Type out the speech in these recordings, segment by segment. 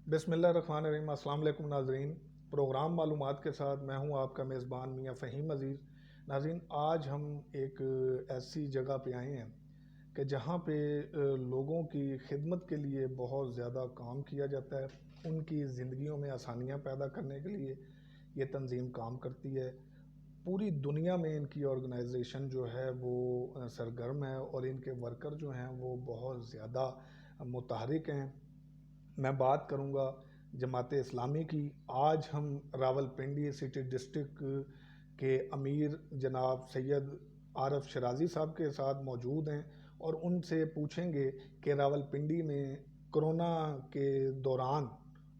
بسم اللہ الرحمن الرحیم۔ السلام علیکم ناظرین، پروگرام معلومات کے ساتھ میں ہوں آپ کا میزبان میاں فہیم عزیز۔ ناظرین، آج ہم ایک ایسی جگہ پہ آئے ہیں کہ جہاں پہ لوگوں کی خدمت کے لیے بہت زیادہ کام کیا جاتا ہے، ان کی زندگیوں میں آسانیاں پیدا کرنے کے لیے یہ تنظیم کام کرتی ہے۔ پوری دنیا میں ان کی آرگنائزیشن جو ہے وہ سرگرم ہے اور ان کے ورکر جو ہیں وہ بہت زیادہ متحرک ہیں۔ میں بات کروں گا جماعت اسلامی کی۔ آج ہم راول پنڈی سٹی ڈسٹرکٹ کے امیر جناب سید عارف شرازی صاحب کے ساتھ موجود ہیں اور ان سے پوچھیں گے کہ راول پنڈی میں کرونا کے دوران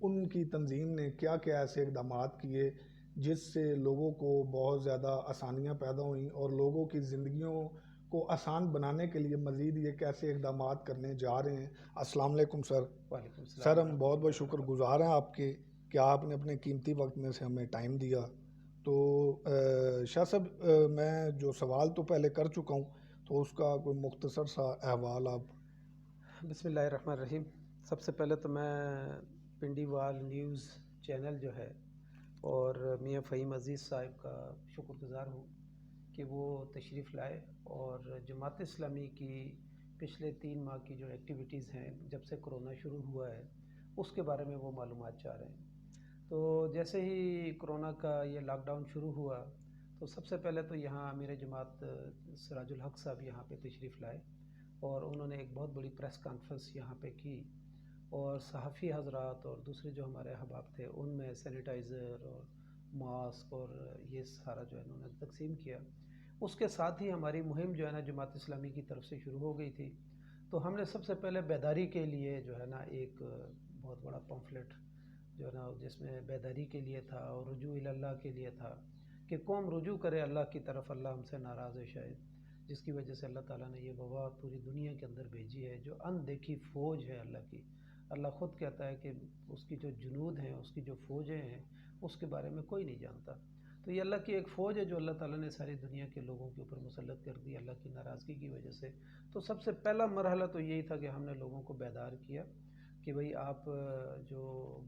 ان کی تنظیم نے کیا کیا ایسے اقدامات کیے جس سے لوگوں کو بہت زیادہ آسانیاں پیدا ہوئیں، اور لوگوں کی زندگیوں کو آسان بنانے کے لیے مزید یہ کیسے اقدامات کرنے جا رہے ہیں۔ السلام علیکم سر۔ وعلیکم السلام سر، ہم ورحمۃ بہت اللہ بہت شکر وبرکاتہ۔ گزار ہیں آپ کے کہ آپ نے اپنے قیمتی وقت میں سے ہمیں ٹائم دیا۔ تو شاہ صاحب، میں جو سوال تو پہلے کر چکا ہوں، تو اس کا کوئی مختصر سا احوال آپ۔ بسم اللہ الرحمن الرحیم۔ سب سے پہلے تو میں پنڈی وال نیوز چینل جو ہے اور میاں فہیم عزیز صاحب کا شکر گزار ہوں کہ وہ تشریف لائے اور جماعت اسلامی کی پچھلے 3 ماہ کی جو ایکٹیویٹیز ہیں جب سے کرونا شروع ہوا ہے اس کے بارے میں وہ معلومات چاہ رہے ہیں۔ تو جیسے ہی کرونا کا یہ لاک ڈاؤن شروع ہوا تو سب سے پہلے تو یہاں امیر جماعت سراج الحق صاحب یہاں پہ تشریف لائے اور انہوں نے ایک بہت بڑی پریس کانفرنس یہاں پہ کی، اور صحافی حضرات اور دوسرے جو ہمارے احباب تھے ان میں سینیٹائزر اور ماسک اور یہ سارا جو ہے انہوں نے تقسیم کیا۔ اس کے ساتھ ہی ہماری مہم جو ہے نا جماعت اسلامی کی طرف سے شروع ہو گئی تھی۔ تو ہم نے سب سے پہلے بیداری کے لیے جو ہے نا ایک بہت بڑا پمفلٹ جو ہے نا جس میں بیداری کے لیے تھا اور رجوع اللہ کے لیے تھا کہ قوم رجوع کرے اللہ کی طرف، اللہ ہم سے ناراض ہے شاید، جس کی وجہ سے اللہ تعالیٰ نے یہ وبا پوری دنیا کے اندر بھیجی ہے، جو ان دیکھی فوج ہے اللہ کی۔ اللہ خود کہتا ہے کہ اس کی جو جنود ہیں، اس کی جو فوجیں ہیں، اس کے بارے میں کوئی نہیں جانتا۔ تو یہ اللہ کی ایک فوج ہے جو اللہ تعالیٰ نے ساری دنیا کے لوگوں کے اوپر مسلط کر دی اللہ کی ناراضگی کی وجہ سے۔ تو سب سے پہلا مرحلہ تو یہی تھا کہ ہم نے لوگوں کو بیدار کیا کہ بھئی آپ جو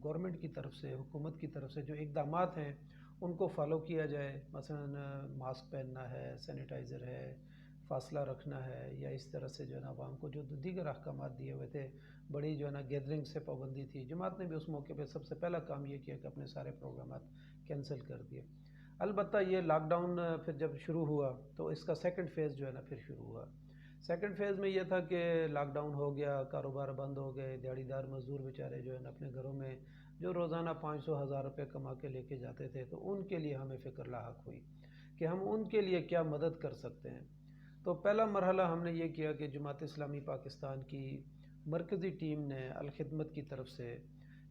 گورنمنٹ کی طرف سے، حکومت کی طرف سے جو اقدامات ہیں ان کو فالو کیا جائے، مثلا ماسک پہننا ہے، سینیٹائزر ہے، فاصلہ رکھنا ہے، یا اس طرح سے جو ہے نا عوام کو جو دیگر احکامات دیے ہوئے تھے، بڑی جو ہے نا گیدرنگ سے پابندی تھی۔ جماعت نے بھی اس موقع پہ سب سے پہلا کام یہ کیا کہ اپنے سارے پروگرامات کینسل کر دیے۔ البتہ یہ لاک ڈاؤن پھر جب شروع ہوا تو اس کا سیکنڈ فیز جو ہے نا پھر شروع ہوا۔ سیکنڈ فیز میں یہ تھا کہ لاک ڈاؤن ہو گیا، کاروبار بند ہو گئے، دیہڑی دار مزدور بیچارے جو ہے نا اپنے گھروں میں جو روزانہ 500 ہزار روپے کما کے لے کے جاتے تھے، تو ان کے لیے ہمیں فکر لاحق ہوئی کہ ہم ان کے لیے کیا مدد کر سکتے ہیں۔ تو پہلا مرحلہ ہم نے یہ کیا کہ جماعت اسلامی پاکستان کی مرکزی ٹیم نے الخدمت کی طرف سے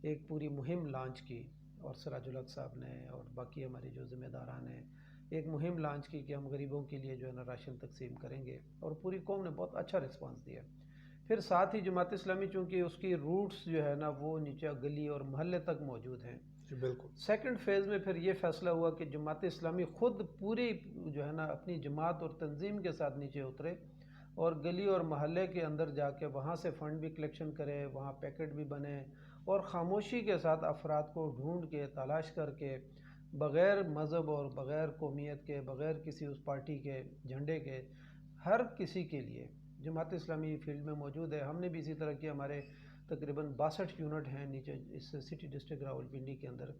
ایک پوری مہم لانچ کی، اور سراج الحق صاحب نے اور باقی ہماری جو ذمہ داران ہیں ایک مہم لانچ کی کہ ہم غریبوں کے لیے جو ہے نا راشن تقسیم کریں گے، اور پوری قوم نے بہت اچھا رسپانس دیا۔ پھر ساتھ ہی جماعت اسلامی چونکہ اس کی روٹس جو ہے نا وہ نیچے گلی اور محلے تک موجود ہیں، جی بالکل۔ سیکنڈ فیز میں پھر یہ فیصلہ ہوا کہ جماعت اسلامی خود پوری جو ہے نا اپنی جماعت اور تنظیم کے ساتھ نیچے اترے اور گلی اور محلے کے اندر جا کے وہاں سے فنڈ بھی کلیکشن کرے، وہاں پیکٹ بھی بنے، اور خاموشی کے ساتھ افراد کو ڈھونڈ کے تلاش کر کے بغیر مذہب اور بغیر قومیت کے، بغیر کسی اس پارٹی کے جھنڈے کے، ہر کسی کے لیے جماعت اسلامی فیلڈ میں موجود ہے۔ ہم نے بھی اسی طرح کی ہمارے تقریباً 62 یونٹ ہیں نیچے اس سٹی ڈسٹرکٹ راولپنڈی کے اندر،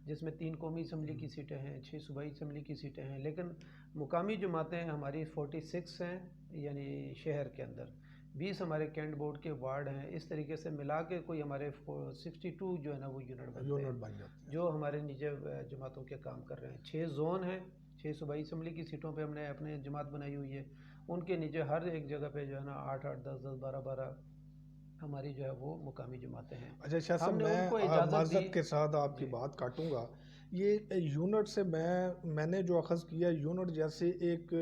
جس میں 3 قومی اسمبلی کی سیٹیں ہیں، 6 صوبائی اسمبلی کی سیٹیں ہیں، لیکن مقامی جماعتیں ہماری 46 ہیں، یعنی شہر کے اندر 20 ہمارے کینٹ بورڈ کے وارڈ ہیں۔ اس طریقے سے ملا کے کوئی ہمارے 62 جو ہے نا وہ یونٹ بنتے ہیں بن جاتے ہیں۔ جو ہمارے نیچے جماعتوں کے کام کر رہے ہیں۔ 6 زون ہیں، 6 صوبائی اسمبلی کی سیٹوں پہ ہم نے اپنے جماعت بنائی ہوئی ہے، ان کے نیچے ہر ایک جگہ پہ جو ہے نا 8-8 10-10 12-12 ہماری جو ہے وہ مقامی جماعتیں ہیں۔ اچھا شاہ صاحب، ہم نے ان کو میں اجازت دی۔ معذرت کے ساتھ آپ کی جی بات کاٹوں گا۔ یہ یونٹ سے میں نے جو اخذ کیا، یونٹ جیسے ایک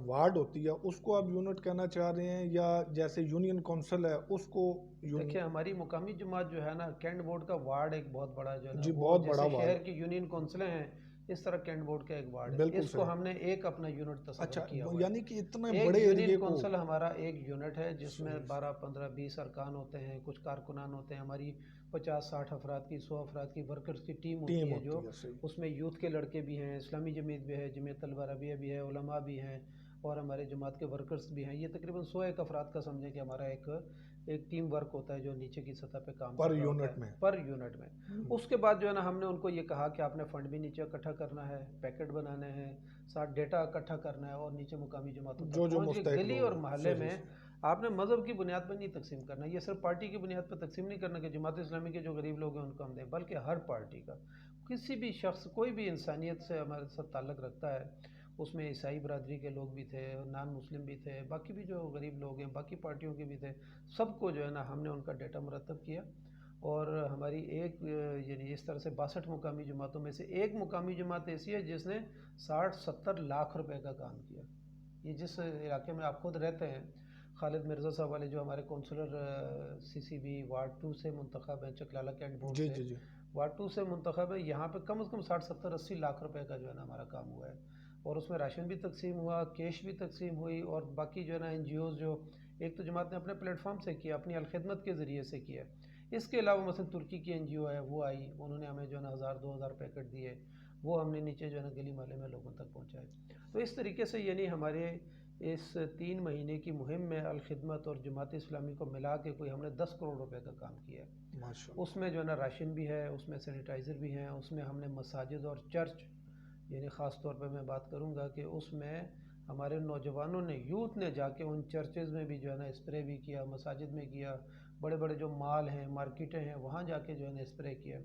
وارڈ ہوتی ہے اس کو آپ یونٹ کہنا چاہ رہے ہیں، یا جیسے یونین کونسل ہے اس کو دیکھیں، ہماری مقامی جماعت جو ہے نا کینٹ بورڈ کا وارڈ ایک بہت بڑا جو ہے نا جی وہ بہت بڑا جیسے وارڈ شہر کی یونین کونسلیں ہیں، اس طرح کینٹ بورڈ کا ایک وارڈ ہے، بالکل اس کو صحیح. ہم نے ایک اپنا یونٹ تصور اچھا کیا ہوا ہے. یعنی کہ اتنے ایک بڑے ایریے یونین کو. کونسل ہمارا ایک یونٹ ہے جس میں صحیح. 12 15 20 ارکان ہوتے ہیں، کچھ کارکنان ہوتے ہیں، ہماری 50 60 افراد کی 100 افراد کی ورکرز کی ٹیم ہوتی ہے جو صحیح. اس میں یوتھ کے لڑکے بھی ہیں، اسلامی جمعیت بھی ہے، جمعیت طلبہ ربیہ بھی ہے، علماء بھی ہیں اور ہمارے جماعت کے ورکرز بھی ہیں. یہ تقریباً 101 افراد کا سمجھیں کہ ہمارا ایک ٹیم ورک ہوتا ہے جو نیچے کی سطح پہ کام کر پر رہا ہوتا یونٹ ہے میں. پر یونٹ میں. اس کے بعد جو ہے نا ہم نے ان کو یہ کہا کہ آپ نے فنڈ بھی نیچے اکٹھا کرنا ہے، پیکٹ بنانے ہیں، ساتھ ڈیٹا اکٹھا کرنا ہے اور نیچے مقامی جماعتوں تک جو پہنچ کے مستحق گلی لوگ اور ہیں. محلے صحیح میں آپ نے مذہب کی بنیاد پر نہیں تقسیم کرنا. یہ صرف پارٹی کی بنیاد پر تقسیم نہیں کرنا کہ جماعت اسلامی کے جو غریب لوگ ہیں ان کو ہم دیں، بلکہ ہر پارٹی کا کسی بھی شخص کوئی بھی انسانیت سے ہمارے ساتھ تعلق رکھتا ہے. اس میں عیسائی برادری کے لوگ بھی تھے، نان مسلم بھی تھے، باقی بھی جو غریب لوگ ہیں باقی پارٹیوں کے بھی تھے، سب کو جو ہے نا ہم نے ان کا ڈیٹا مرتب کیا. اور ہماری ایک یعنی اس طرح سے 62 مقامی جماعتوں میں سے ایک مقامی جماعت ایسی ہے جس نے 60-70 لاکھ روپے کا کام کیا. یہ جس علاقے میں آپ خود رہتے ہیں، خالد مرزا صاحب والے جو ہمارے کونسلر سی سی بی وارڈ 2 سے منتخب ہیں، چکلالہ کینٹ بورڈ جی سے جی جی. وارڈ 2 سے منتخب ہے، یہاں پہ کم از کم 60-70-80 لاکھ روپے کا جو ہے نا ہمارا کام ہوا ہے. اور اس میں راشن بھی تقسیم ہوا، کیش بھی تقسیم ہوئی، اور باقی جو ہے نا این جی اوز جو ایک تو جماعت نے اپنے پلیٹ فارم سے کیا، اپنی الخدمت کے ذریعے سے کیا. اس کے علاوہ مثلا ترکی کی این جی او ہے، وہ آئی، انہوں نے ہمیں جو ہے نا 1000-2000 پیکٹ دیے، وہ ہم نے نیچے جو ہے نا گلی محلے میں لوگوں تک پہنچائے. تو اس طریقے سے یعنی ہمارے اس 3 مہینے کی مہم میں الخدمت اور جماعت اسلامی کو ملا کے کوئی ہم نے 10 کروڑ روپے کا کام کیا ہے. ماشاءاللہ. اس میں جو ہے نا راشن بھی ہے، اس میں سینیٹائزر بھی ہیں، اس میں ہم نے مساجد اور چرچ، یعنی خاص طور پہ میں بات کروں گا کہ اس میں ہمارے نوجوانوں نے، یوتھ نے جا کے ان چرچز میں بھی جو ہے نا اسپرے بھی کیا، مساجد میں کیا، بڑے بڑے جو مال ہیں، مارکیٹیں ہیں، وہاں جا کے جو ہے نا اسپرے کیا.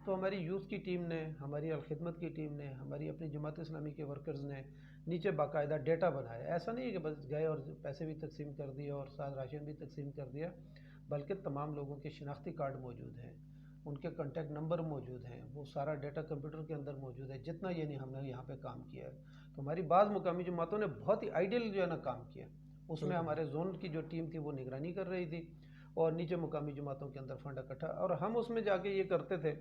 تو ہماری یوتھ کی ٹیم نے، ہماری الخدمت کی ٹیم نے، ہماری اپنی جماعت اسلامی کے ورکرز نے نیچے باقاعدہ ڈیٹا بنایا. ایسا نہیں ہے کہ بس گئے اور پیسے بھی تقسیم کر دیے اور ساتھ راشن بھی تقسیم کر دیا، بلکہ تمام لوگوں کے شناختی کارڈ موجود ہیں، ان کے کنٹیکٹ نمبر موجود ہیں، وہ سارا ڈیٹا کمپیوٹر کے اندر موجود ہے جتنا یعنی ہم نے یہاں پہ کام کیا ہے. تو ہماری بعض مقامی جماعتوں نے بہت ہی آئیڈیل جو ہے نا کام کیا. اس میں ہمارے زون کی جو ٹیم تھی وہ نگرانی کر رہی تھی اور نیچے مقامی جماعتوں کے اندر فنڈ اکٹھا، اور ہم اس میں جا کے یہ کرتے تھے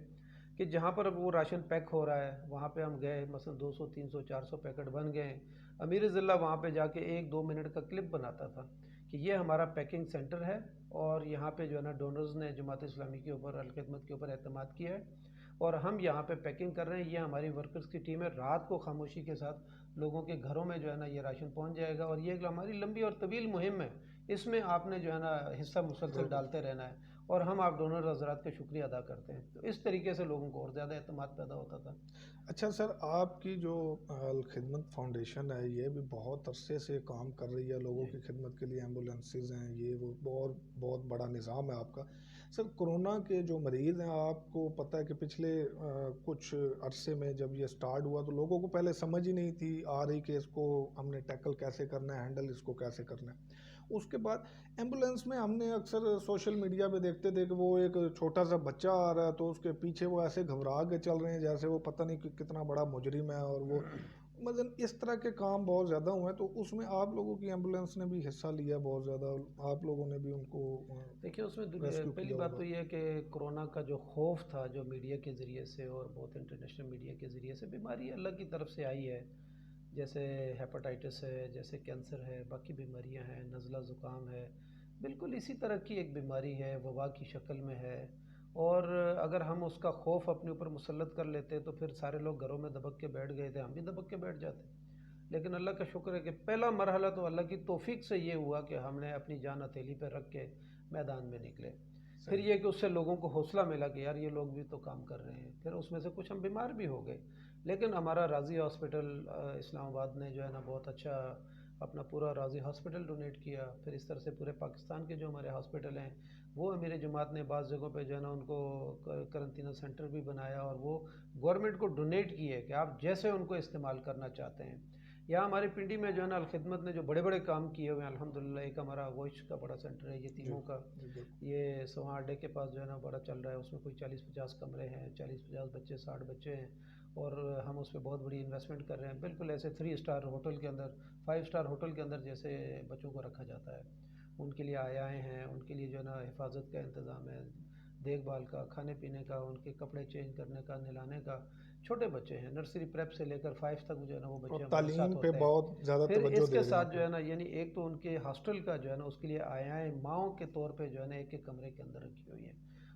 کہ جہاں پر وہ راشن پیک ہو رہا ہے وہاں پہ ہم گئے، مثلا 200 300 400 پیکٹ بن گئے، امیر ضلع وہاں پہ جا کے 1-2 منٹ کا کلپ بناتا تھا کہ یہ ہمارا پیکنگ سینٹر ہے اور یہاں پہ جو ہے نا ڈونرز نے جماعت اسلامی کے اوپر، الخدمت کے اوپر اعتماد کیا ہے اور ہم یہاں پہ پیکنگ کر رہے ہیں. یہ ہماری ورکرز کی ٹیم ہے، رات کو خاموشی کے ساتھ لوگوں کے گھروں میں جو ہے نا یہ راشن پہنچ جائے گا. اور یہ ایک ہماری لمبی اور طویل مہم ہے، اس میں آپ نے جو ہے نا حصہ مسلسل ڈالتے رہنا ہے اور ہم آپ ڈونر حضرات کا شکریہ ادا کرتے ہیں. تو اس طریقے سے لوگوں کو اور زیادہ اعتماد پیدا ہوتا تھا. اچھا سر، آپ کی جو الخدمت فاؤنڈیشن ہے یہ بھی بہت عرصے سے کام کر رہی ہے لوگوں کی خدمت کے لیے، ایمبولینسز ہیں، یہ وہ بہت بڑا نظام ہے آپ کا. سر کرونا کے جو مریض ہیں، آپ کو پتہ ہے کہ پچھلے کچھ عرصے میں جب یہ سٹارٹ ہوا تو لوگوں کو پہلے سمجھ ہی نہیں تھی آ رہی کہ اس کو ہم نے ٹیکل کیسے کرنا ہے، ہینڈل اس کو کیسے کرنا ہے. اس کے بعد ایمبولینس میں ہم نے اکثر سوشل میڈیا پہ دیکھتے تھے کہ وہ ایک چھوٹا سا بچہ آ رہا ہے تو اس کے پیچھے وہ ایسے گھبرا کے چل رہے ہیں جیسے وہ پتہ نہیں کہ کتنا بڑا مجرم ہے، اور وہ مثلا اس طرح کے کام بہت زیادہ ہوئے ہیں. تو اس میں آپ لوگوں کی ایمبولینس نے بھی حصہ لیا بہت زیادہ، آپ لوگوں نے بھی ان کو دیکھیے اس میں ریسکیو پہلی کیا بات ہوگا. تو یہ ہے کہ کرونا کا جو خوف تھا جو میڈیا کے ذریعے سے اور بہت انٹرنیشنل میڈیا کے ذریعے سے، بیماری اللہ کی طرف سے آئی ہے، جیسے ہیپاٹائٹس ہے، جیسے کینسر ہے، باقی بیماریاں ہیں، نزلہ زکام ہے، بالکل اسی طرح کی ایک بیماری ہے، وبا کی شکل میں ہے. اور اگر ہم اس کا خوف اپنے اوپر مسلط کر لیتے تو پھر سارے لوگ گھروں میں دبک کے بیٹھ گئے تھے، ہم بھی دبک کے بیٹھ جاتے. لیکن اللہ کا شکر ہے کہ پہلا مرحلہ تو اللہ کی توفیق سے یہ ہوا کہ ہم نے اپنی جان ہتھیلی پہ رکھ کے میدان میں نکلے. پھر یہ کہ اس سے لوگوں کو حوصلہ ملا کہ یار یہ لوگ بھی تو کام کر رہے ہیں. پھر اس میں سے کچھ ہم بیمار بھی ہو گئے، لیکن ہمارا راضی ہاسپٹل اسلام آباد نے جو ہے نا بہت اچھا اپنا پورا راضی ہاسپٹل ڈونیٹ کیا. پھر اس طرح سے پورے پاکستان کے جو ہمارے ہاسپٹل ہیں وہ امیر جماعت نے بعض جگہوں پہ جو ہے نا ان کو کرنٹینہ سینٹر بھی بنایا اور وہ گورنمنٹ کو ڈونیٹ کیے کہ آپ جیسے ان کو استعمال کرنا چاہتے ہیں. یہاں ہماری پنڈی میں جو ہے نا الخدمت نے جو بڑے بڑے کام کیے ہوئے ہیں الحمدللہ، ایک ہمارا گوشت کا بڑا سینٹر ہے یتیموں کا، یہ سواں اڈے کے پاس جو ہے نا بڑا چل رہا ہے. اس میں کوئی 40-50 کمرے ہیں، 40-50 بچے، 60 بچے ہیں، اور ہم اس پہ بہت بڑی انویسٹمنٹ کر رہے ہیں. بالکل ایسے 3 اسٹار ہوٹل کے اندر، 5 اسٹار ہوٹل کے اندر جیسے بچوں کو رکھا جاتا ہے. ان کے لیے آیائیں ہیں، ان کے لیے جو ہے نا حفاظت کا انتظام ہے، دیکھ بھال کا، کھانے پینے کا، ان کے کپڑے چینج کرنے کا، نہلانے کا. چھوٹے بچے ہیں، نرسری پریپ سے لے کر 5 تک جو ہے نا وہ اور بچے ہمارے ساتھ تعلیم پہ ہوتے ہیں. بہت زیادہ پھر توجہ اس دے کے رہے ہیں ساتھ آپ جو ہے لوگ. نا یعنی ایک تو ان کے ہاسٹل کا جو ہے نا اس کے لیے آیائیں ماؤں کے طور پہ جو ہے نا ایک ایک کمرے کے اندر رکھی ہوئی ہیں.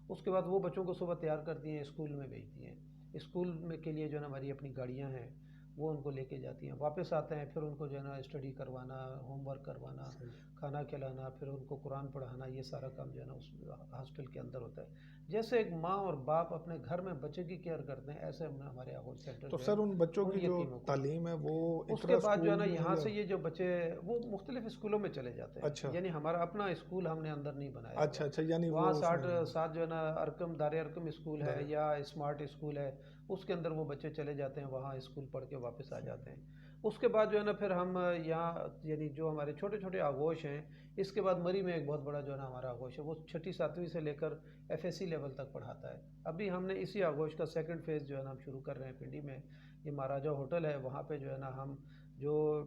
اس کے بعد وہ بچوں کو صبح تیار کرتی ہیں، اسکول میں بھیجتی ہیں. اسکول میں کے لیے جو ہے نا ہماری اپنی گاڑیاں ہیں، وہ ان کو لے کے جاتی ہیں. واپس آتے ہیں پھر ان کو جو ہے نا اسٹڈی کروانا، ہوم ورک کروانا، کھانا کھلانا، پھر ان کو قرآن پڑھانا، یہ سارا کام جو ہے نا اس ہاسٹل کے اندر ہوتا ہے. جیسے ایک ماں اور باپ اپنے گھر میں بچے کی کیئر کرتے ہیں، ایسے ہمارے احول سینٹر تو جو ہے سر ان بچوں ان کی جو یتیموں کو. تعلیم ہے وہ اس اقرا کے بعد جو ہے اسکول نا میں یہاں یا؟ سے یہ جو بچے وہ مختلف اسکولوں میں چلے جاتے ہیں. اچھا یعنی ہمارا اپنا اسکول ہم نے اندر نہیں بنایا اچھا ہوا. اچھا، یعنی وہاں وہ اس ساتھ میں ساتھ جو ہے نا ارکم دار ارکم اسکول ہے یا اسمارٹ اسکول ہے، اس کے اندر وہ بچے چلے جاتے ہیں، وہاں اسکول پڑھ کے واپس آ جاتے ہیں. اس کے بعد جو ہے نا پھر ہم یہاں یعنی جو ہمارے چھوٹے چھوٹے آغوش ہیں، اس کے بعد مری میں ایک بہت بڑا جو ہے نا ہمارا آغوش ہے، وہ 6 7ویں سے لے کر FSC لیول تک پڑھاتا ہے. ابھی ہم نے اسی آغوش کا سیکنڈ فیز جو ہے نا ہم شروع کر رہے ہیں پنڈی میں. یہ مہاراجہ ہوٹل ہے، وہاں پہ جو ہے نا ہم جو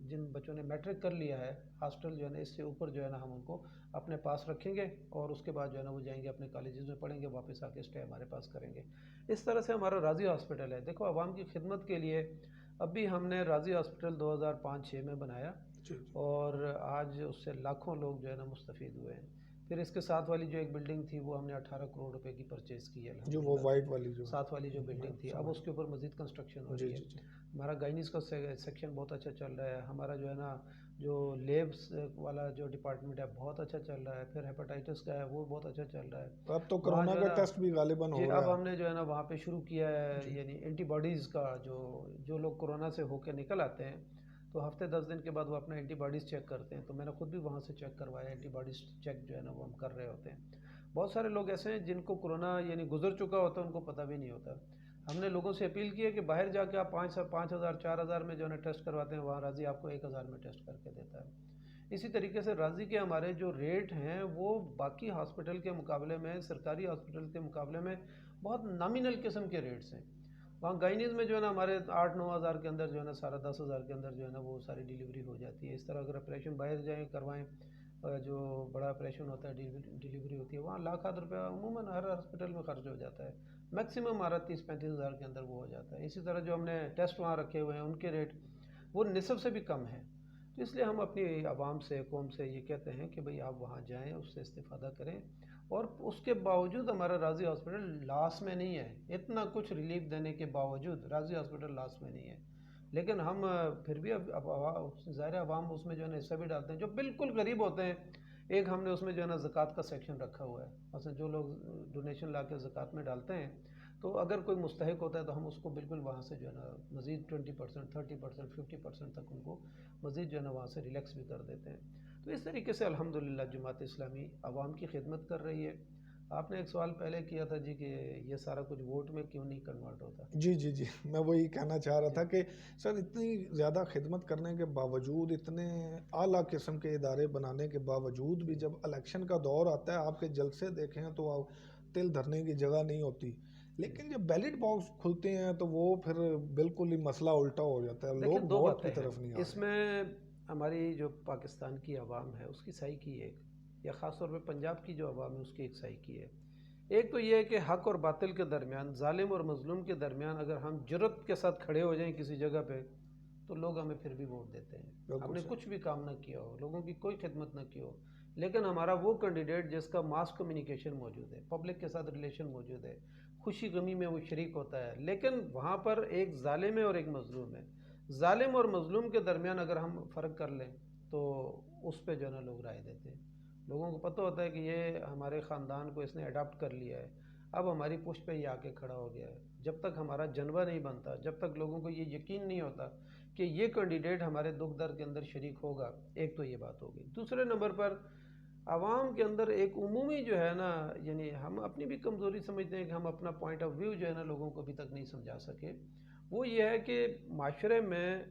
جن بچوں نے میٹرک کر لیا ہے، ہاسٹل جو ہے نا اس سے اوپر جو ہے نا ہم ان کو اپنے پاس رکھیں گے، اور اس کے بعد جو ہے نا وہ جائیں گے اپنے کالجز میں پڑھیں گے، واپس آ کے اسٹے ہمارے پاس کریں گے. اس طرح سے ہمارا راضی ہاسپٹل ہے. دیکھو عوام کی خدمت کے لیے ابھی ہم نے راضی ہاسپٹل 2005-6 میں بنایا، اور آج اس سے لاکھوں لوگ جو ہے نا مستفید ہوئے ہیں. پھر اس کے ساتھ والی جو ایک بلڈنگ تھی وہ ہم نے 18 کروڑ روپے کی پرچیز کی ہے جو وہ الحمدللہ. وائٹ والی جو ساتھ والی جو بلڈنگ تھی، اب سمجھ. اس کے اوپر مزید کنسٹرکشن ہو جی رہی ہے. جی جی. ہمارا گائنیز کا سیکشن بہت اچھا چل رہا ہے. ہمارا جو ہے نا جو لیبس والا جو ڈپارٹمنٹ ہے بہت اچھا چل رہا ہے. پھر ہیپاٹائٹس کا ہے وہ بہت اچھا چل رہا ہے. اب تو وہاں کرونا جو ہے کا نا ٹیسٹ بھی غالباً جی ہو اب رہا ہم نے جو ہے نا وہاں پہ شروع کیا ہے، ہے. یعنی اینٹی باڈیز کا جو لوگ کورونا سے ہو کے نکل آتے ہیں تو ہفتے 10 دن کے بعد وہ اپنا اینٹی باڈیز چیک کرتے ہیں. تو میں نے خود بھی وہاں سے چیک کروایا، اینٹی باڈیز چیک جو ہے نا وہ ہم کر رہے ہوتے ہیں. بہت سارے لوگ ایسے ہیں جن کو کورونا یعنی گزر چکا ہوتا ہے، ان کو پتہ بھی نہیں ہوتا. ہم نے لوگوں سے اپیل کی ہے کہ باہر جا کے آپ 5,000 4,000 میں جو ہے نا ٹیسٹ کرواتے ہیں، وہاں راضی آپ کو 1,000 میں ٹیسٹ کر کے دیتا ہے. اسی طریقے سے راضی کے ہمارے جو ریٹ ہیں وہ باقی ہاسپٹل کے مقابلے میں، سرکاری ہاسپٹل کے مقابلے میں بہت نامینل قسم کے ریٹس ہیں. وہاں گائنیز میں جو ہے نا ہمارے 8-9 ہزار کے اندر جو ہے نا سارا 10,000 کے اندر جو ہے نا وہ ساری ڈیلیوری ہو جاتی ہے. اس طرح اگر آپریشن باہر جائیں کروائیں، جو بڑا آپریشن ہوتا ہے ڈیلیوری ہوتی ہے، وہاں لاکھات روپیہ عموماً ہر ہاسپٹل میں خرچ ہو جاتا ہے. میکسیمم ہمارا 30-35 ہزار کے اندر وہ ہو جاتا ہے. اسی طرح جو ہم نے ٹیسٹ وہاں رکھے ہوئے ہیں ان کے ریٹ وہ نصف سے بھی کم ہیں. تو اس لیے ہم اپنی عوام سے، قوم سے یہ کہتے ہیں کہ بھئی آپ وہاں جائیں، اس سے استفادہ کریں. اور اس کے باوجود ہمارا راضی ہاسپٹل لاس میں نہیں ہے. اتنا کچھ ریلیف دینے کے باوجود راضی ہاسپٹل لاس میں نہیں ہے. لیکن ہم پھر بھی اب ظاہر عوام اس میں جو ہے نا حصہ بھی ڈالتے ہیں جو بالکل غریب ہوتے ہیں. ایک ہم نے اس میں جو ہے نا زکوٰۃ کا سیکشن رکھا ہوا ہے. مثلا جو لوگ ڈونیشن لا کے زکوٰۃ میں ڈالتے ہیں تو اگر کوئی مستحق ہوتا ہے تو ہم اس کو بالکل وہاں سے جو ہے نا مزید 20%، 30%، 50% تک ان کو مزید جو ہے نا وہاں سے ریلیکس بھی کر دیتے ہیں. تو اس طریقے سے الحمدللہ جماعت اسلامی عوام کی خدمت کر رہی ہے. آپ نے ایک سوال پہلے کیا تھا جی کہ یہ سارا کچھ ووٹ میں کیوں نہیں کنورٹ ہوتا. جی جی جی، میں وہی کہنا چاہ رہا تھا کہ سر اتنی زیادہ خدمت کرنے کے باوجود، اتنے اعلیٰ قسم کے ادارے بنانے کے باوجود بھی جب الیکشن کا دور آتا ہے آپ کے جلسے دیکھیں تو تل دھرنے کی جگہ نہیں ہوتی. لیکن جب بیلٹ باکس کھلتے ہیں تو وہ پھر بالکل ہی مسئلہ الٹا ہو جاتا ہے، دیکھیں لوگ دو ووٹ کی باتیں ہیں طرف نہیں آ اس رہے. میں. ہماری جو پاکستان کی عوام ہے اس کی سائیکی ایک، یا خاص طور پہ پنجاب کی جو عوام ہے اس کی ایک سائیکی ہے. ایک تو یہ ہے کہ حق اور باطل کے درمیان، ظالم اور مظلوم کے درمیان اگر ہم جرأت کے ساتھ کھڑے ہو جائیں کسی جگہ پہ تو لوگ ہمیں پھر بھی ووٹ دیتے ہیں. ہم نے کچھ بھی کام نہ کیا ہو، لوگوں کی کوئی خدمت نہ کی ہو، لیکن ہمارا وہ کینڈیڈیٹ جس کا ماس کمیونیکیشن موجود ہے، پبلک کے ساتھ ریلیشن موجود ہے، خوشی غمی میں وہ شریک ہوتا ہے. لیکن وہاں پر ایک ظالم ہے اور ایک مظلوم ہے. ظالم اور مظلوم کے درمیان اگر ہم فرق کر لیں تو اس پہ جو ہے نا لوگ رائے دیتے ہیں. لوگوں کو پتہ ہوتا ہے کہ یہ ہمارے خاندان کو اس نے اڈاپٹ کر لیا ہے، اب ہماری پشت پہ یہ آ کے کھڑا ہو گیا ہے. جب تک ہمارا جنبہ نہیں بنتا، جب تک لوگوں کو یہ یقین نہیں ہوتا کہ یہ کینڈیڈیٹ ہمارے دکھ درد کے اندر شریک ہوگا، ایک تو یہ بات ہوگی. دوسرے نمبر پر عوام کے اندر ایک عمومی جو ہے نا، یعنی ہم اپنی بھی کمزوری سمجھتے ہیں کہ ہم اپنا پوائنٹ آف ویو جو ہے نا لوگوں کو ابھی تک نہیں سمجھا سکے. وہ یہ ہے کہ معاشرے میں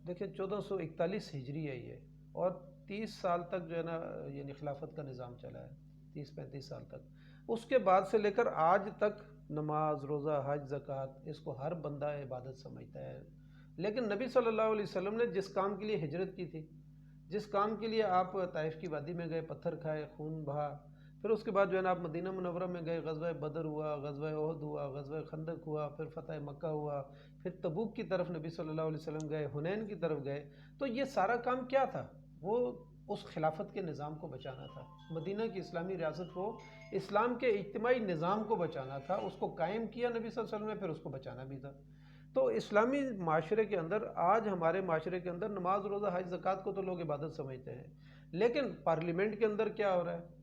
دیکھیں 1441 ہجری ہے یہ، اور 30 سال تک جو ہے نا یعنی خلافت کا نظام چلا ہے، 30-35 سال تک. اس کے بعد سے لے کر آج تک نماز، روزہ، حج، زکوٰۃ اس کو ہر بندہ عبادت سمجھتا ہے. لیکن نبی صلی اللہ علیہ وسلم نے جس کام کے لیے ہجرت کی تھی، جس کام کے لیے آپ طائف کی وادی میں گئے، پتھر کھائے، خون بہا، پھر اس کے بعد جو ہے نا آپ مدینہ منورہ میں گئے، غزوہ بدر ہوا، غزوہ احد ہوا، غزوہ خندق ہوا، پھر فتح مکہ ہوا، پھر تبوک کی طرف نبی صلی اللہ علیہ وسلم گئے، حنین کی طرف گئے. تو یہ سارا کام کیا تھا؟ وہ اس خلافت کے نظام کو بچانا تھا، مدینہ کی اسلامی ریاست کو، اسلام کے اجتماعی نظام کو بچانا تھا. اس کو قائم کیا نبی صلی اللہ علیہ وسلم نے، پھر اس کو بچانا بھی تھا. تو اسلامی معاشرے کے اندر، آج ہمارے معاشرے کے اندر نماز روزہ حج زکوٰۃ کو تو لوگ عبادت سمجھتے ہیں، لیکن پارلیمنٹ کے اندر کیا ہو رہا ہے؟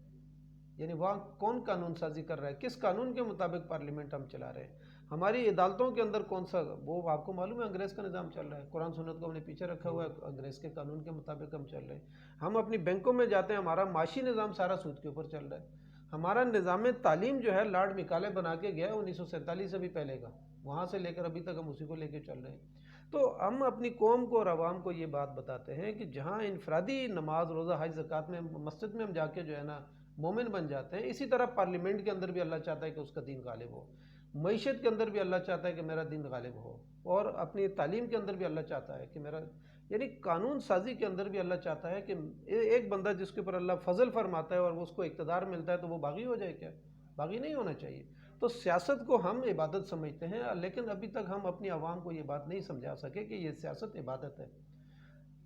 یعنی وہاں کون قانون سازی کر رہا ہے؟ کس قانون کے مطابق پارلیمنٹ ہم چلا رہے ہیں؟ ہماری عدالتوں کے اندر کون سا، وہ آپ کو معلوم ہے انگریز کا نظام چل رہا ہے. قرآن سنت کو ہم نے پیچھے رکھا ہوا ہے، انگریز کے قانون کے مطابق ہم چل رہے ہیں. ہم اپنی بینکوں میں جاتے ہیں، ہمارا معاشی نظام سارا سود کے اوپر چل رہا ہے. ہمارا نظام تعلیم جو ہے لارڈ مکالے بنا کے گیا 1947 سے بھی پہلے کا، وہاں سے لے کر ابھی تک ہم اسی کو لے کے چل رہے ہیں. تو ہم اپنی قوم کو اور عوام کو یہ بات بتاتے ہیں کہ جہاں انفرادی نماز روزہ حج زکوٰۃ میں مسجد میں ہم جا کے جو ہے نا مومن بن جاتے ہیں، اسی طرح پارلیمنٹ کے اندر بھی اللہ چاہتا ہے کہ اس کا دین غالب ہو، معیشت کے اندر بھی اللہ چاہتا ہے کہ میرا دین غالب ہو، اور اپنی تعلیم کے اندر بھی اللہ چاہتا ہے کہ میرا، یعنی قانون سازی کے اندر بھی اللہ چاہتا ہے کہ ایک بندہ جس کے اوپر اللہ فضل فرماتا ہے اور اس کو اقتدار ملتا ہے تو وہ باغی ہو جائے. کیا باغی نہیں ہونا چاہیے. تو سیاست کو ہم عبادت سمجھتے ہیں، لیکن ابھی تک ہم اپنی عوام کو یہ بات نہیں سمجھا سکے کہ یہ سیاست عبادت ہے.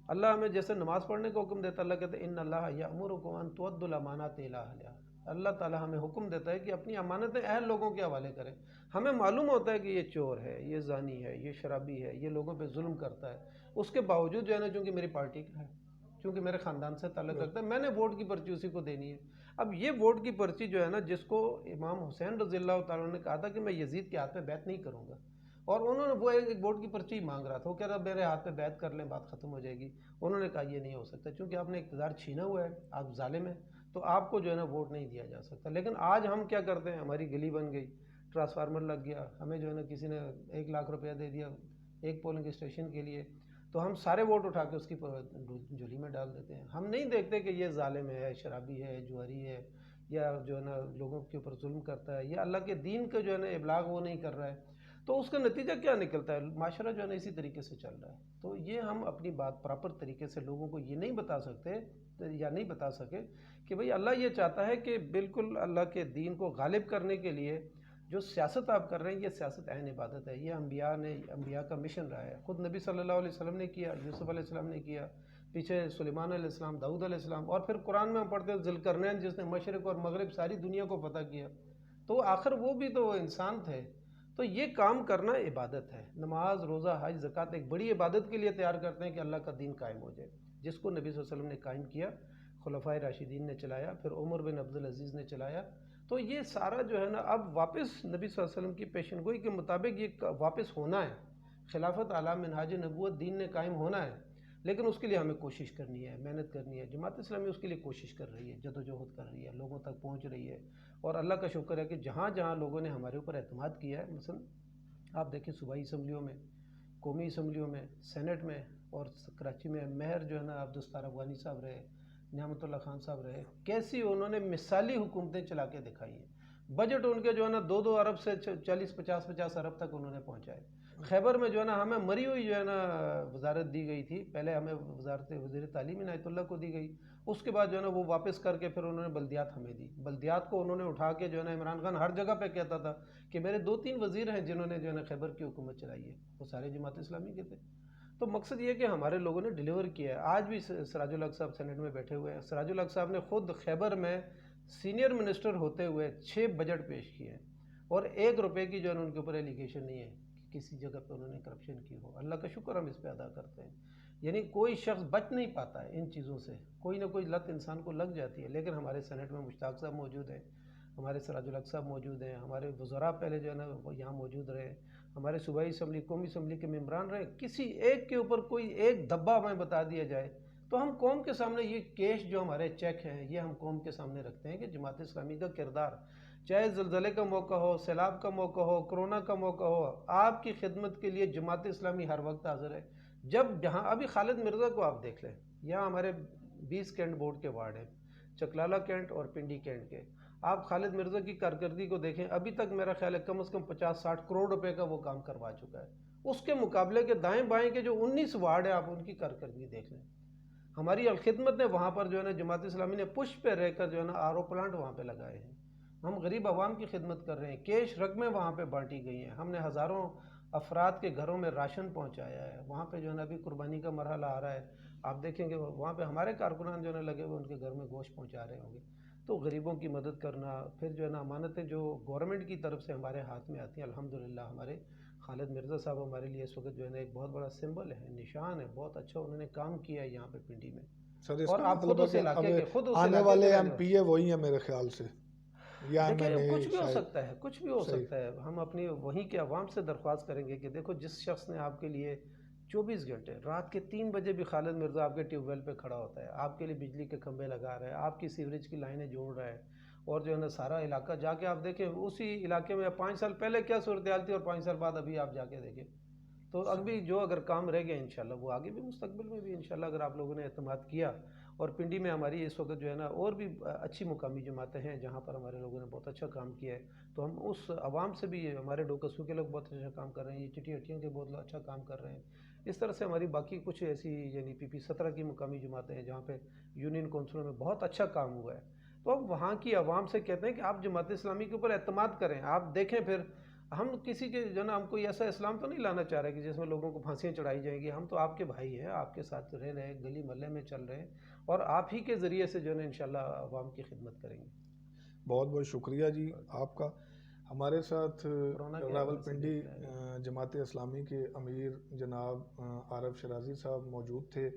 اللہ ہمیں جیسے نماز پڑھنے کا حکم دیتا، اللہ کہتے ہیں ان اللہ یأمرکم ان تؤدوا الامانات الی اہلہا. اللہ تعالیٰ ہمیں حکم دیتا ہے کہ اپنی امانتیں اہل لوگوں کے حوالے کریں. ہمیں معلوم ہوتا ہے کہ یہ چور ہے، یہ زانی ہے، یہ شرابی ہے، یہ لوگوں پہ ظلم کرتا ہے، اس کے باوجود جو ہے نا چونکہ میری پارٹی کا ہے، چونکہ میرے خاندان سے تعلق رکھتا ہے، میں نے ووٹ کی پرچی اسی کو دینی ہے. اب یہ ووٹ کی پرچی جو ہے نا، جس کو امام حسین رضی اللہ تعالیٰ نے کہا تھا کہ میں یزید کے ہاتھ پہ بیعت نہیں کروں گا، اور انہوں نے وہ ایک ووٹ کی پرچی مانگ رہا تھا، وہ کہہ رہا میرے ہاتھ پہ بیعت کر لیں بات ختم ہو جائے گی. انہوں نے کہا یہ نہیں ہو سکتا، چونکہ آپ نے اقتدار چھینا ہوا ہے، آپ ظالم ہیں، تو آپ کو جو ہے نا ووٹ نہیں دیا جا سکتا. لیکن آج ہم کیا کرتے ہیں؟ ہماری گلی بن گئی، ٹرانسفارمر لگ گیا، ہمیں جو ہے نا کسی نے 1 لاکھ روپیہ دے دیا ایک پولنگ اسٹیشن کے لیے، تو ہم سارے ووٹ اٹھا کے اس کی جھولی میں ڈال دیتے ہیں. ہم نہیں دیکھتے کہ یہ ظالم ہے، شرابی ہے، جوہری ہے، یا جو ہے نا لوگوں کے اوپر ظلم کرتا ہے، یا اللہ کے دین کا جو ہے نا ابلاغ وہ نہیں کر رہا ہے. تو اس کا نتیجہ کیا نکلتا ہے؟ معاشرہ جو ہے نا اسی طریقے سے چل رہا ہے. تو یہ ہم اپنی بات پراپر طریقے سے لوگوں کو یہ نہیں بتا سکتے یا نہیں بتا سکے کہ بھئی اللہ یہ چاہتا ہے کہ بالکل اللہ کے دین کو غالب کرنے کے لیے جو سیاست آپ کر رہے ہیں، یہ سیاست عین عبادت ہے. یہ انبیاء کا مشن رہا ہے. خود نبی صلی اللہ علیہ وسلم نے کیا، یوسف علیہ السلام نے کیا، پیچھے سلیمان علیہ السلام، داؤد علیہ السلام، اور پھر قرآن میں ہم پڑھتے ہیں ذوالقرنین جس نے مشرق اور مغرب ساری دنیا کو فتح کیا. تو آخر وہ بھی تو انسان تھے. تو یہ کام کرنا عبادت ہے. نماز روزہ حج زکوٰۃ ایک بڑی عبادت کے لیے تیار کرتے ہیں کہ اللہ کا دین قائم ہو جائے، جس کو نبی صلی اللہ علیہ وسلم نے قائم کیا، خلفائے راشدین نے چلایا، پھر عمر بن عبدالعزیز نے چلایا. تو یہ سارا جو ہے نا اب واپس نبی صلی اللہ علیہ وسلم کی پیشن گوئی کے مطابق یہ واپس ہونا ہے. خلافت اعلیٰ منہاج نبوت دین نے قائم ہونا ہے، لیکن اس کے لیے ہمیں کوشش کرنی ہے، محنت کرنی ہے. جماعت اسلامی اس کے لیے کوشش کر رہی ہے، جدوجہد کر رہی ہے، لوگوں تک پہنچ رہی ہے. اور اللہ کا شکر ہے کہ جہاں جہاں لوگوں نے ہمارے اوپر اعتماد کیا ہے، مثلا آپ دیکھیں صوبائی اسمبلیوں میں، قومی اسمبلیوں میں، سینٹ میں، اور کراچی میں مہر جو ہے نا عبدالستار افغانی صاحب رہے، نعمت اللہ خان صاحب رہے، کیسی انہوں نے مثالی حکومتیں چلا کے دکھائی ہیں. بجٹ ان کے جو ہے نا 2 ارب سے 40-50 ارب تک انہوں نے پہنچائے. خیبر میں جو ہے نا ہمیں مری ہوئی جو ہے نا وزارت دی گئی تھی، پہلے ہمیں وزارت وزیر تعلیم عنایت اللہ کو دی گئی، اس کے بعد جو ہے نا وہ واپس کر کے پھر انہوں نے بلدیات ہمیں دی. بلدیات کو انہوں نے اٹھا کے جو ہے نا عمران خان ہر جگہ پہ کہتا تھا کہ میرے 2-3 وزیر ہیں جنہوں نے جو ہے نا خیبر کی حکومت چلائی ہے، وہ سارے جماعت اسلامی کے تھے. تو مقصد یہ کہ ہمارے لوگوں نے ڈیلیور کیا ہے. آج بھی سراج الحق صاحب سینٹ میں بیٹھے ہوئے ہیں. سراج الحق صاحب نے خود خیبر میں سینئر منسٹر ہوتے ہوئے 6 بجٹ پیش کیے ہیں، اور 1 روپے کی جو ہے نا ان کے اوپر ایلیگیشن نہیں ہے کہ کسی جگہ پہ انہوں نے کرپشن کی ہو. اللہ کا شکر ہم اس پہ ادا کرتے ہیں. یعنی کوئی شخص بچ نہیں پاتا ہے ان چیزوں سے، کوئی نہ کوئی لت انسان کو لگ جاتی ہے. لیکن ہمارے سینٹ میں مشتاق صاحب موجود ہیں، ہمارے سراج الحق صاحب موجود ہیں، ہمارے وزراء پہلے جو ہے نا وہ یہاں موجود رہے، ہمارے صوبائی اسمبلی قومی اسمبلی کے ممبران رہے. کسی ایک کے اوپر کوئی ایک دھبا ہمیں بتا دیا جائے تو ہم قوم کے سامنے یہ کیش جو ہمارے چیک ہیں یہ ہم قوم کے سامنے رکھتے ہیں کہ جماعت اسلامی کا کردار، چاہے زلزلے کا موقع ہو، سیلاب کا موقع ہو، کرونا کا موقع ہو، آپ کی خدمت کے لیے جماعت اسلامی ہر وقت حاضر ہے. جہاں ابھی خالد مرزا کو آپ دیکھ لیں، یہاں ہمارے 20 کینٹ بورڈ کے وارڈ ہیں، چکلالہ کینٹ اور پنڈی کینٹ کے. آپ خالد مرزا کی کارکردگی کو دیکھیں، ابھی تک میرا خیال ہے کم از کم 50-60 کروڑ روپے کا وہ کام کروا چکا ہے. اس کے مقابلے کے دائیں بائیں کے جو 19 وارڈ ہیں آپ ان کی کارکردگی دیکھ لیں. ہماری الخدمت نے وہاں پر جو ہے نا جماعت اسلامی نے پشت پہ رہ کر جو ہے نا آر او پلانٹ وہاں پہ لگائے ہیں. ہم غریب عوام کی خدمت کر رہے ہیں. کیش رقمیں وہاں پہ بانٹی گئی ہیں. ہم نے ہزاروں افراد کے گھروں میں راشن پہنچایا ہے. وہاں پہ جو ہے نا ابھی قربانی کا مرحلہ آ رہا ہے. آپ دیکھیں گے وہاں پہ ہمارے کارکنان جو ہے نا لگے ہوئے ان کے گھر میں گوشت پہنچا رہے ہوں گے. تو غریبوں کی مدد کرنا، پھر جو ہے نا امانتیں جو گورنمنٹ کی طرف سے ہمارے ہاتھ میں آتی ہیں، الحمدللہ ہمارے خالد مرزا صاحب ہمارے لیے اس وقت جو ہے نا ایک بہت بڑا سمبل ہے، نشان ہے. بہت اچھا انہوں نے کام کیا ہے یہاں پہ پنڈی میں. سر اس اور کا آپ خود مطلب ہے اس کہ اب علاقے کے آنے والے ایم پی اے وہی ہیں میرے خیال سے، یا ایم دیکھیں این اے کچھ بھی ہو شاید. سکتا ہے، کچھ بھی ہو صحیح. سکتا ہے. ہم اپنی وہیں کے عوام سے درخواست کریں گے کہ دیکھو جس شخص نے آپ کے لیے 24 گھنٹے رات کے 3 بجے بھی خالد مرزا آپ کے ٹیوب ویل پہ کھڑا ہوتا ہے، آپ کے لیے بجلی کے کھمبے لگا رہا ہے، آپ کی سیوریج کی لائنیں جوڑ رہا ہے، اور جو ہے نا سارا علاقہ جا کے آپ دیکھیں اسی علاقے میں 5 سال پہلے کیا صورتحال تھی اور 5 سال بعد ابھی آپ جا کے دیکھیں. تو ابھی جو اگر کام رہ گیا انشاءاللہ وہ آگے بھی مستقبل میں بھی انشاءاللہ اگر آپ لوگوں نے اعتماد کیا. اور پنڈی میں ہماری اس وقت جو ہے نا اور بھی اچھی مقامی جماعتیں ہیں جہاں پر ہمارے لوگوں نے بہت اچھا کام کیا ہے. تو ہم اس عوام سے بھی، ہمارے ڈوکسو کے لوگ بہت اچھا کام کر رہے ہیں، یہ چٹی ہٹیوں کے بہت اچھا کام کر رہے ہیں. اس طرح سے ہماری باقی کچھ ایسی یعنی پی 17 کی مقامی جماعتیں ہیں جہاں پہ یونین کونسلوں میں بہت اچھا کام ہوا ہے. تو ہم وہاں کی عوام سے کہتے ہیں کہ آپ جماعت اسلامی کے اوپر اعتماد کریں. آپ دیکھیں پھر ہم کسی کے جو ہے نا ہم کوئی ایسا اسلام تو نہیں لانا چاہ رہے کہ جس میں لوگوں کو پھانسیاں چڑھائی جائیں گی. ہم تو آپ کے بھائی ہیں، آپ کے ساتھ رہ رہے ہیں، گلی محلے میں چل رہے ہیں، اور آپ ہی کے ذریعے سے جو ہے نا انشاءاللہ عوام کی خدمت کریں گے. بہت بہت شکریہ جی آپ کا. ہمارے ساتھ کورونا کے راول حوالے سے پنڈی دیکھ رہے ہیں. جماعت اسلامی کے امیر جناب عارف شرازی صاحب موجود تھے.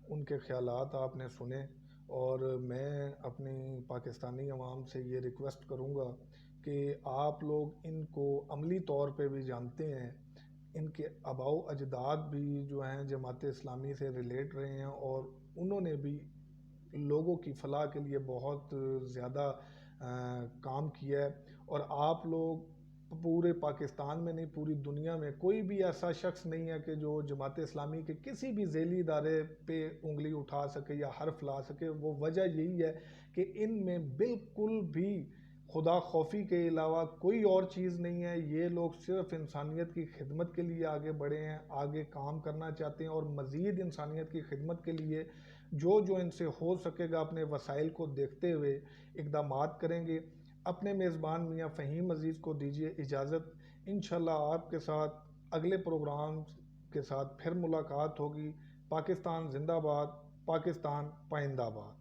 ان کے خیالات آپ نے سنے، اور میں اپنی پاکستانی عوام سے یہ ریکویسٹ کروں گا کہ آپ لوگ ان کو عملی طور پہ بھی جانتے ہیں. ان کے آباؤ اجداد بھی جو ہیں جماعت اسلامی سے ریلیٹ رہے ہیں، اور انہوں نے بھی لوگوں کی فلاح کے لیے بہت زیادہ کام کیا ہے. اور آپ لوگ پورے پاکستان میں نہیں، پوری دنیا میں کوئی بھی ایسا شخص نہیں ہے کہ جو جماعت اسلامی کے کسی بھی ذیلی ادارے پہ انگلی اٹھا سکے یا حرف لا سکے. وہ وجہ یہی ہے کہ ان میں بالکل بھی خدا خوفی کے علاوہ کوئی اور چیز نہیں ہے. یہ لوگ صرف انسانیت کی خدمت کے لیے آگے بڑھے ہیں، آگے کام کرنا چاہتے ہیں، اور مزید انسانیت کی خدمت کے لیے جو ان سے ہو سکے گا اپنے وسائل کو دیکھتے ہوئے اقدامات کریں گے. اپنے میزبان میاں فہیم عزیز کو دیجیے اجازت. انشاءاللہ آپ کے ساتھ اگلے پروگرام کے ساتھ پھر ملاقات ہوگی. پاکستان زندہ باد، پاکستان پائندہ باد.